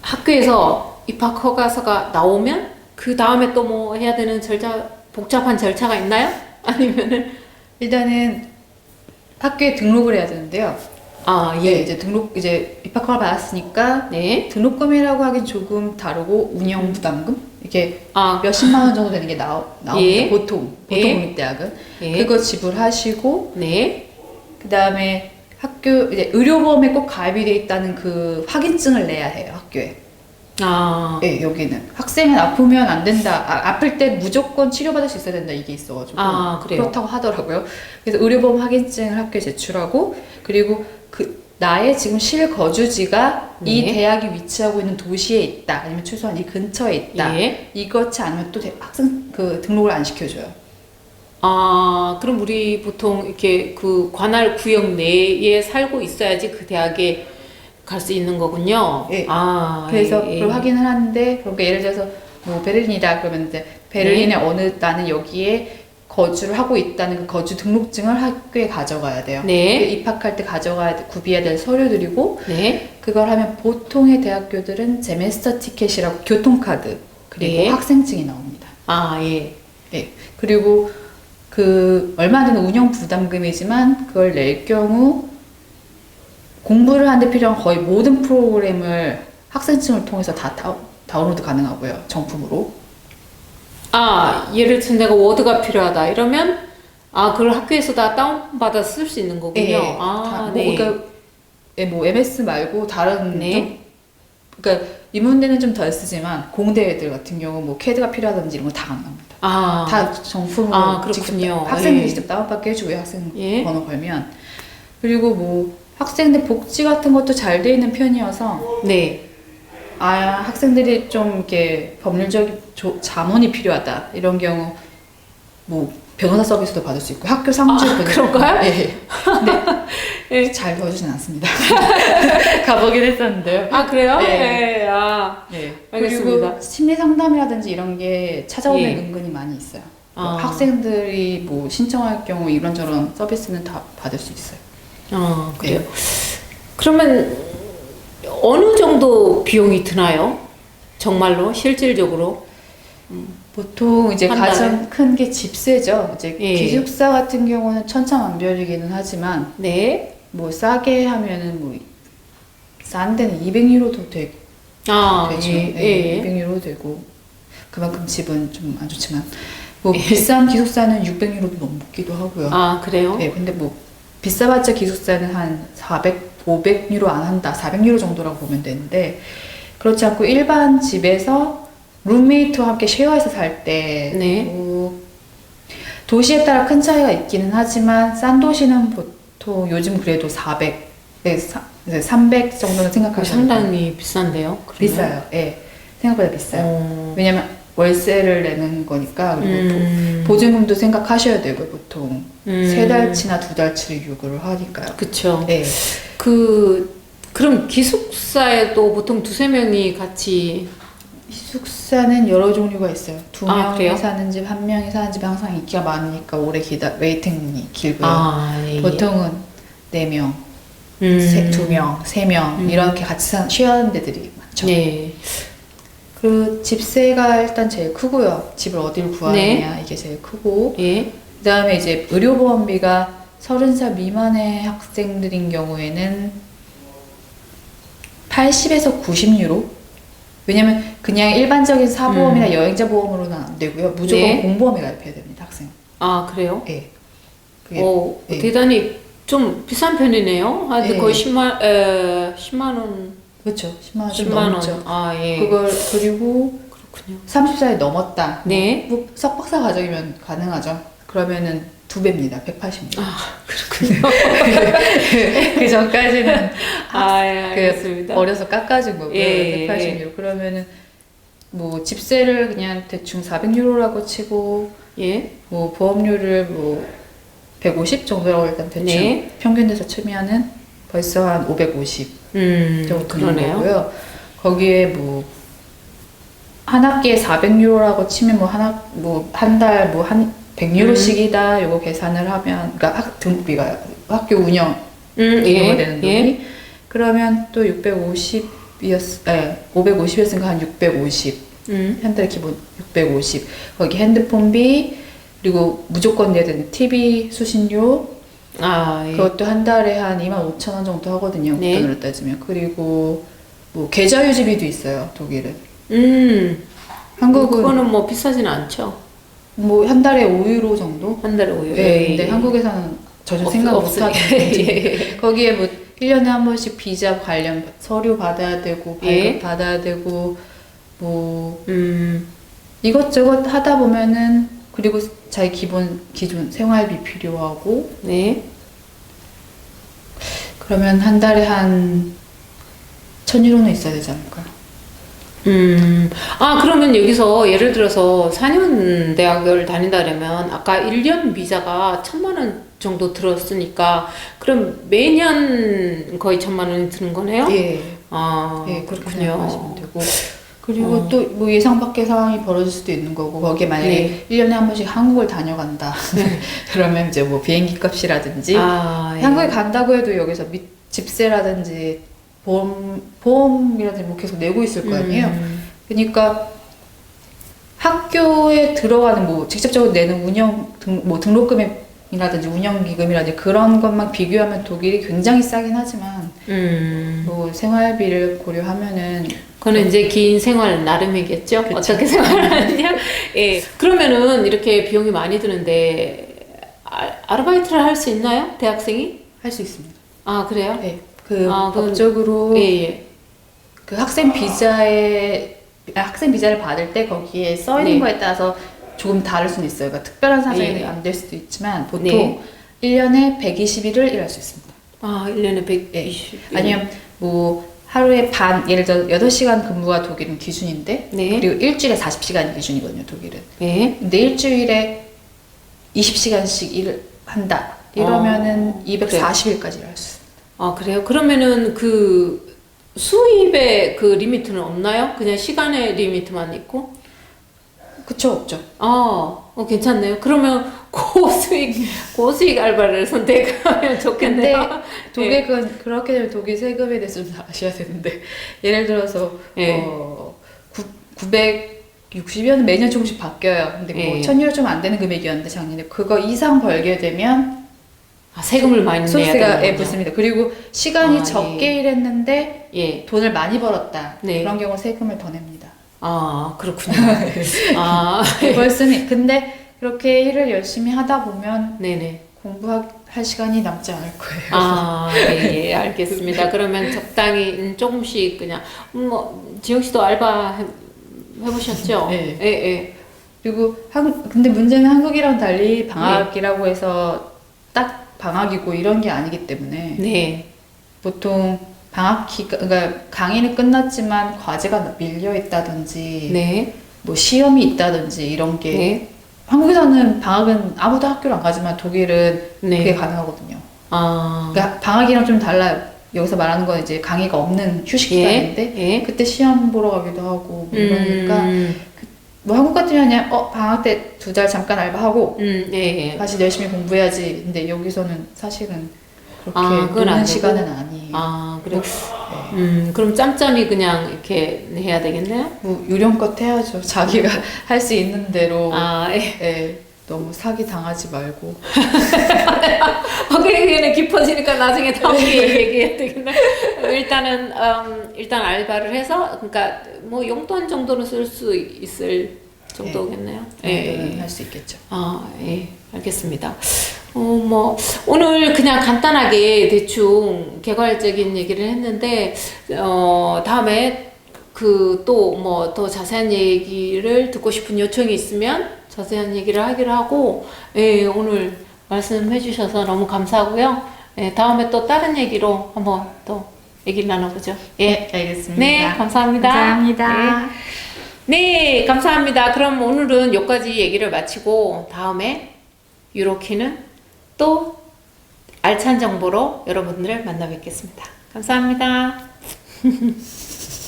학교에서 입학 허가서가 나오면 그 다음에 또 뭐 해야 되는 복잡한 절차가 있나요? 아니면은 일단은 학교에 등록을 해야 되는데요. 아, 예, 예. 이제 입학허가 받았으니까 네. 등록금이라고 하긴 조금 다르고 운영 부담금 이게 아, 몇십만 원 정도 되는 게 나옵니다. 예. 보통 예. 공립대학은 예. 그거 지불하시고 네. 그 다음에 학교 이제 의료보험에 꼭 가입이 돼 있다는 그 확인증을 내야 해요 학교에. 아, 예, 여기는 학생은 아프면 안 된다. 아플 때 무조건 치료받을 수 있어야 된다 이게 있어가지고 아, 그래요? 그렇다고 하더라고요. 그래서 의료보험 확인증을 학교에 제출하고 그리고 그 나의 지금 실거주지가 이 네. 대학이 위치하고 있는 도시에 있다 아니면 최소한 이 근처에 있다 예. 이렇지 않으면 또 학생 그 등록을 안 시켜줘요. 아, 그럼 우리 보통 이렇게 그 관할 구역 내에 살고 있어야지 그 대학에 갈 수 있는 거군요. 예. 아, 그래서 예. 그걸 확인을 하는데 그러니까 예를 들어서 뭐 베를린이다 그러면 이제 베를린의 어느 나는 여기에 거주를 하고 있다는 그 거주 등록증을 학교에 가져가야 돼요. 네. 그 입학할 때 구비해야 될 서류들이고 네. 그걸 하면 보통의 대학교들은 제메스터 티켓이라고 교통카드 그리고 네. 학생증이 나옵니다. 아, 예. 예. 그리고 그 얼마 안 되는 운영 부담금이지만 그걸 낼 경우 공부를 하는데 필요한 거의 모든 프로그램을 학생증을 통해서 다 다운로드 가능하고요. 정품으로. 아, 예를 들어 내가 워드가 필요하다 이러면 아, 그걸 학교에서 다 다운받아 쓸 수 있는 거군요. 예. 아, 뭐, 네. 그러니까 예, 뭐 MS 말고 다른 네. 좀 그러니까 이 문제는 좀 덜 쓰지만 공대 애들 같은 경우 뭐 캐드가 필요하든지 이런 거 다 가능합니다. 아, 다 정품으로 아, 직접 그렇군요. 학생들이 예. 직접 다운받게 해주고요. 학생 예. 번호 걸면 그리고 뭐 학생들 복지 같은 것도 잘 돼 있는 편이어서 네. 학생들이 좀 이렇게 법률적인 자문이 필요하다 이런 경우 뭐 변호사 서비스도 받을 수 있고 학교 상주 그런가요? 예. 근데 잘 도와주진 않습니다. 가보긴 했었는데요. 아, 그래요? 예. 예. 아, 예. 알겠습니다. 그리고 심리 상담이라든지 이런 게 찾아오면 예. 은근히 많이 있어요. 아. 학생들이 뭐 신청할 경우 이런저런 서비스는 다 받을 수 있어요. 아, 그래요. 그러면 어느 정도 비용이 드나요? 정말로 실질적으로? 보통 이제 한 가장 큰 게 집세죠. 이제 예. 기숙사 같은 경우는 천차만별이기는 하지만 네. 뭐 싸게 하면은 뭐 싼 데는 200유로도 되죠. 아, 예. 예. 200유로 되고 그만큼 집은 좀 안 좋지만 뭐 비싼 기숙사는 600유로도 넘기도 하고요. 아, 그래요? 네, 근데 뭐 비싸봤자 기숙사는 한 400, 500유로 안 한다, 400유로 정도라고 보면 되는데 그렇지 않고 일반 집에서 룸메이트와 함께 쉐어해서 살 때 네. 뭐 도시에 따라 큰 차이가 있기는 하지만 싼 도시는 보통 요즘 그래도 400, 300 정도는 생각하시면 상당히 비싼데요? 그러면? 비싸요. 예, 생각보다 비싸요. 왜냐면 월세를 내는 거니까 그리고 보증금도 생각하셔야 되고 보통 3달치나 2달치를 요구를 하니까요. 그쵸. 네. 그럼 기숙사에도 보통 두세 명이 같이 기숙사는 여러 종류가 있어요. 두 아, 명이 그래요? 사는 집, 한 명이 사는 집 항상 인기가 많으니까 오래 웨이팅이 길고요. 아, 예. 보통은 4명, 2명, 3명 이렇게 같이 쉬어하는 데들이 많죠. 네. 그 집세가 일단 제일 크고요. 집을 어디를 구하느냐 이게 제일 크고 예. 그다음에 이제 의료보험비가 30살 미만의 학생들인 경우에는 80에서 90유로. 왜냐면 그냥 일반적인 사보험이나 여행자 보험으로는 안 되고요. 무조건 네. 공보험에 가입해야 됩니다, 학생. 아, 그래요? 예. 그게 예. 대단히 좀 비싼 편이네요. 한 예. 거의 10만 원. 그렇죠. 10만 원 좀 10만 원. 넘죠. 아, 예. 그걸 그리고 그렇군요. 30살이 넘었다. 네. 뭐 석박사 과정이면 가능하죠. 그러면은 2배입니다. 180유로. 아, 그렇군요. 그 전까지는 아, 예, 알겠습니다. 어려서 깎아준 거고요. 예, 180유로. 그러면은 뭐 집세를 그냥 대충 400유로라고 치고 예. 뭐 보험료를 뭐 150 정도라고 일단 대충 네. 평균 내서 치면은 벌써 한 550 정도 드는 그러네요. 거고요. 거기에 뭐 한 학기에 400유로라고 치면 뭐 한 달 뭐 한 100유로씩이다. 요거 계산을 하면 그러니까 등록비가 학교 운영 예. 되는 돈이 그러면 또 650 550이었으니까 한 650. 한 달에 기본 650. 거기 핸드폰비, 그리고 무조건 내야 되는 TV 수신료. 아, 예. 그것도 한 달에 한 25,000원 정도 하거든요. 네. 돈으로 따지면. 그리고 뭐 계좌 유지비도 있어요, 독일은. 한국은 그거는 뭐 비싸진 않죠. 뭐 한 달에 5유로 정도? 한 달에 5유로. 네, 근데 한국에서는 전혀 생각 못 하는 예. 거기에 뭐 1년에 한 번씩 비자 관련 서류 받아야 되고 발급 예. 받아야 되고 뭐 이것저것 하다 보면은, 그리고 자기 기준 생활비 필요하고, 네. 그러면 한 달에 한 1,000유로는 있어야 되지 않을까요? 아, 그러면 여기서 예를 들어서 4년 대학을 다닌다면 아까 1년 비자가 1,000만 원 정도 들었으니까 그럼 매년 거의 1,000만 원이 드는 거네요? 예. 아, 예, 그렇게 그렇군요. 생각하시면 되고. 그리고 또 뭐 예상 밖의 상황이 벌어질 수도 있는 거고, 거기에 만약에 1년에 한 번씩 한국을 다녀간다. 그러면 이제 뭐 비행기 값이라든지, 아, 예. 한국에 간다고 해도 여기서 집세라든지 보험이라든지 뭐 계속 내고 있을 거 아니에요. 그러니까 학교에 들어가는 뭐 직접적으로 내는 뭐 등록금이라든지 운영기금이라든지 그런 것만 비교하면 독일이 굉장히 싸긴 하지만, 뭐 생활비를 고려하면은 그거는 이제 긴 생활 나름이겠죠? 그쵸. 어떻게 생활하느냐? 예. 그러면은 이렇게 비용이 많이 드는데 아르바이트를 할 수 있나요? 대학생이? 할 수 있습니다. 아, 그래요? 네. 그건- 법적으로 예, 예. 그 학생 비자를 받을 때 거기에 써 있는 네. 거에 따라서 조금 다를 수는 있어요. 그러니까 특별한 사정이 예. 안 될 수도 있지만 보통 네. 1년에 120일을 일할 수 있습니다. 아, 1년에 120. 아니면 뭐 하루에 예를 들어 8시간 근무가 독일은 기준인데, 네. 그리고 일주일에 40시간이 기준이거든요, 독일은. 네. 근데 일주일에 20시간씩 일을 한다. 이러면은 240일까지 일할 수 있어요. 아, 그래요? 그러면은 그 수입의 그 리미트는 없나요? 그냥 시간의 리미트만 있고? 그쵸, 없죠. 아, 괜찮네요. 그러면 고수익 알바를 선택하면 좋겠네요. 근데 독일은 그렇게 되면 독일 세금에 대해서 좀 아셔야 되는데, 예를 들어서 예. 960이면 매년 조금씩 바뀌어요. 근데 뭐 예. 1,000유로 좀 안 되는 금액이었는데 작년에 그거 이상 벌게 되면 아, 세금을 많이 내야 소득세가 되는군요. 붙습니다. 그리고 시간이 아, 적게 일했는데 예. 돈을 많이 벌었다. 네. 그런 경우 세금을 더 냅니다. 아, 그렇군요. 아, 벌쓰니 근데 그렇게 일을 열심히 하다 보면 네네. 공부할 시간이 남지 않을 거예요. 아, 예, 예, 알겠습니다. 그러면 적당히 조금씩 그냥 뭐 지영 씨도 알바 해보셨죠? 네. 예, 예. 그리고 근데 문제는 한국이랑 달리 방학이라고 해서 딱 방학이고 이런 게 아니기 때문에 네. 보통 그러니까 강의는 끝났지만 과제가 밀려 있다든지 네. 뭐 시험이 있다든지 이런 게 네. 한국에서는 방학은 아무도 학교를 안 가지만 독일은 네. 그게 가능하거든요. 아, 그러니까 방학이랑 좀 달라요. 여기서 말하는 건 이제 강의가 없는 휴식 기간인데 예. 그때 시험 보러 가기도 하고 뭐 이러니까 뭐 한국 같으면 그냥 방학 때 2달 잠깐 알바하고 예, 예. 다시 열심히 공부해야지. 근데 여기서는 사실은 그렇게 아, 그건 안 노는 되고? 시간은 아니에요. 아, 그래. 그럼 짬짬이 그냥 이렇게 해야 되겠네요? 뭐 요령껏 해야죠. 자기가 할 수 있는 대로. 아, 예. 예, 너무 사기 당하지 말고. 그냥 깊어지니까 나중에 다음에 얘기해야 되겠네. 일단 알바를 해서, 그러니까 뭐 용돈 정도는 쓸 수 있을 정도겠네요. 예. 할 수 있겠죠. 아, 예. 알겠습니다. 뭐, 오늘 그냥 간단하게 대충 개괄적인 얘기를 했는데, 다음에 또 뭐 더 자세한 얘기를 듣고 싶은 요청이 있으면 자세한 얘기를 하기로 하고, 예, 오늘 말씀해 주셔서 너무 감사하고요. 예, 다음에 또 다른 얘기로 한번 또 얘기를 나눠보죠. 예. 네, 알겠습니다. 네, 감사합니다. 감사합니다. 네, 감사합니다. 그럼 오늘은 여기까지 얘기를 마치고 다음에 유로키는 또 알찬 정보로 여러분들을 만나 뵙겠습니다. 감사합니다.